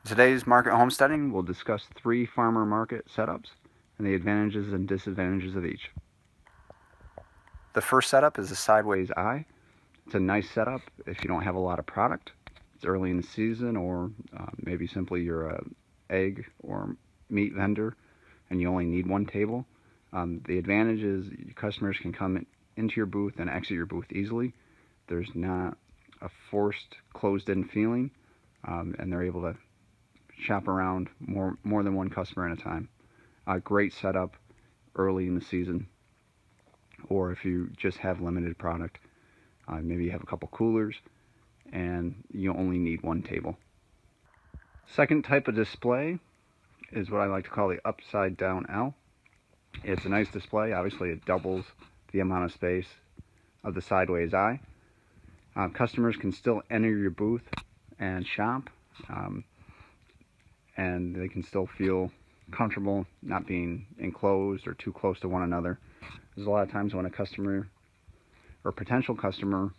In today's market homesteading, we'll discuss 3 farmer market setups and the advantages and disadvantages of each. The first setup is a sideways eye. It's a nice setup if you don't have a lot of product. It's early in the season, or maybe simply you're a egg or meat vendor and you only need one table. The advantage is your customers can come into your booth and exit your booth easily. There's not a forced, closed-in feeling, and they're able to shop around more than one customer at a time. Great setup early in the season, or if you just have limited product. Maybe you have a couple coolers and you only need one table. Second type of display is what I like to call the upside down L. It's a nice display. Obviously it doubles the amount of space of the sideways eye. Customers can still enter your booth and shop, and they can still feel comfortable not being enclosed or too close to one another. There's a lot of times when a customer or potential customer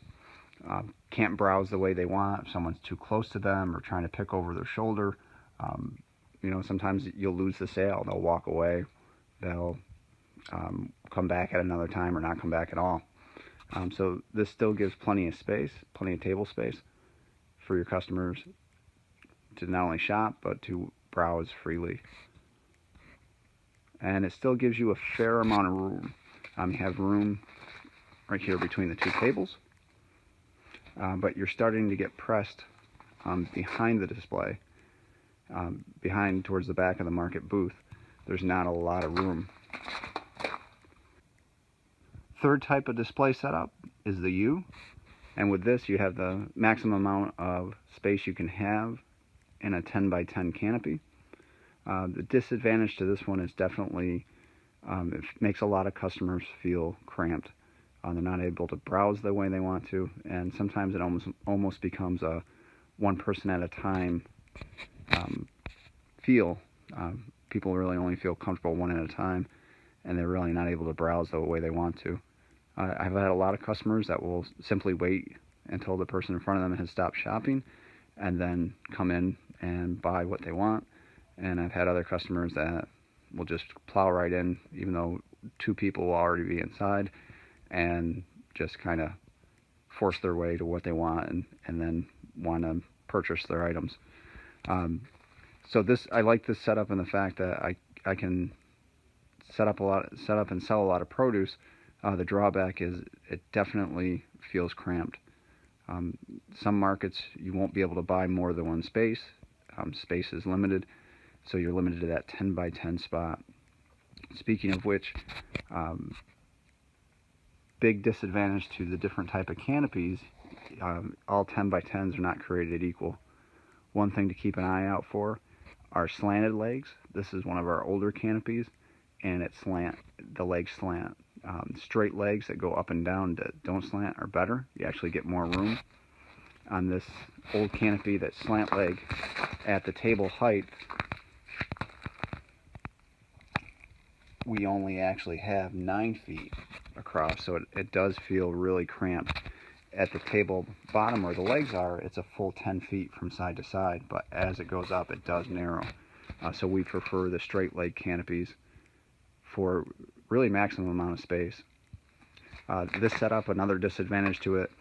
can't browse the way they want. If someone's too close to them or trying to pick over their shoulder, sometimes you'll lose the sale. They'll walk away. They'll come back at another time or not come back at all. So this still gives plenty of space, plenty of table space for your customers to not only shop but to browse freely. And it still gives you a fair amount of room. You have room right here between the two tables, but you're starting to get pressed behind the display, behind towards the back of the market booth. There's not a lot of room. Third type of display setup is the U, and with this you have the maximum amount of space you can have in a 10 by 10 canopy. The disadvantage to this one is definitely it makes a lot of customers feel cramped. They're not able to browse the way they want to, and sometimes it almost becomes a one person at a time feel. People really only feel comfortable one at a time, and they're really not able to browse the way they want to. I've had a lot of customers that will simply wait until the person in front of them has stopped shopping and then come in and buy what they want. And I've had other customers that will just plow right in, even though 2 people will already be inside, and just kind of force their way to what they want and then want to purchase their items. So I like this setup in the fact that I can set up and sell a lot of produce. The drawback is it definitely feels cramped. Some markets you won't be able to buy more than one space. Space is limited, so you're limited to that 10 by 10 spot. Speaking of which, big disadvantage to the different type of canopies, all 10 by 10s are not created equal. One thing to keep an eye out for are slanted legs. This is one of our older canopies, and the legs slant. Straight legs that go up and down that don't slant are better. You actually get more room. On this old canopy that's slant leg, at the table height, we only actually have 9 feet across, so it does feel really cramped. At the table bottom where the legs are, it's a full 10 feet from side to side, but as it goes up, it does narrow. So we prefer the straight leg canopies for really maximum amount of space. This setup, another disadvantage to it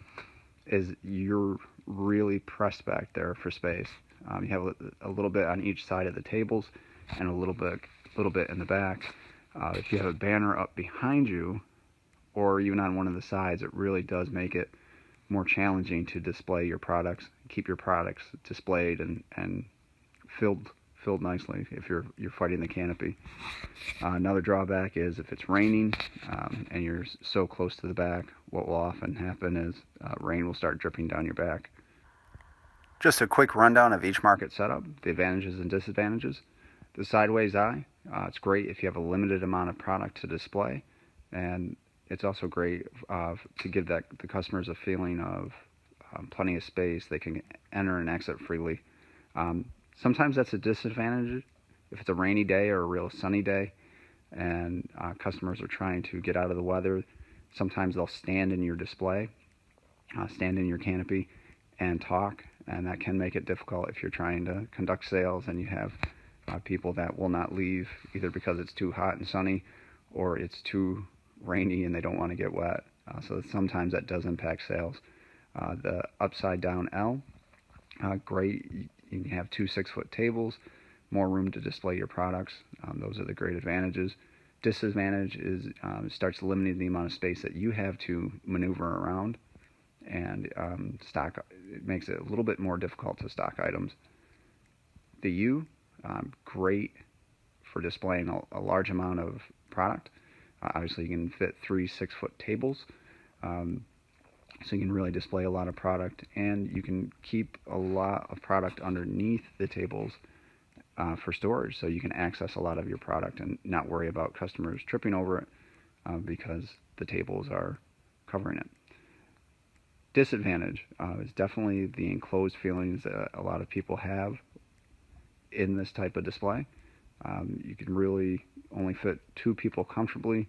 is you're really pressed back there for space. You have a little bit on each side of the tables and a little bit in the back. If you have a banner up behind you or even on one of the sides, it really does make it more challenging to display your products, keep your products displayed and filled nicely if you're fighting the canopy. Another drawback is if it's raining and you're so close to the back, what will often happen is rain will start dripping down your back. Just a quick rundown of each market setup, the advantages and disadvantages. The sideways eye, it's great if you have a limited amount of product to display, and it's also great to give the customers a feeling of plenty of space. They can enter and exit freely. Sometimes that's a disadvantage if it's a rainy day or a real sunny day and customers are trying to get out of the weather. Sometimes they'll stand in your display, stand in your canopy and talk, and that can make it difficult if you're trying to conduct sales and you have people that will not leave either because it's too hot and sunny or it's too rainy and they don't want to get wet. So sometimes that does impact sales. The upside down L, great. You can have 2 6-foot tables, more room to display your products. Those are the great advantages. Disadvantage is starts limiting the amount of space that you have to maneuver around, and stock. It makes it a little bit more difficult to stock items. The U, great for displaying a large amount of product. Obviously, you can fit 3 6-foot tables, so you can really display a lot of product, and you can keep a lot of product underneath the tables for storage, so you can access a lot of your product and not worry about customers tripping over it because the tables are covering it. Disadvantage is definitely the enclosed feelings that a lot of people have in this type of display. You can really only fit 2 people comfortably,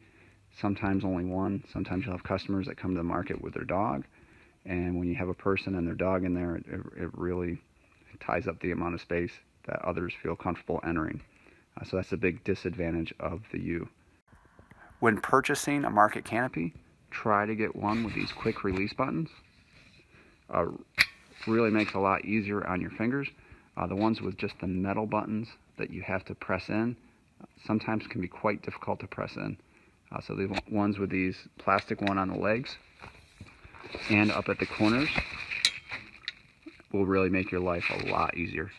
sometimes only 1. Sometimes you'll have customers that come to the market with their dog, and when you have a person and their dog in there, it really ties up the amount of space that others feel comfortable entering. So that's a big disadvantage of the U. When purchasing a market canopy, try to get one with these quick release buttons. Really makes it a lot easier on your fingers. The ones with just the metal buttons that you have to press in sometimes can be quite difficult to press in. So the ones with these plastic one on the legs and up at the corners will really make your life a lot easier.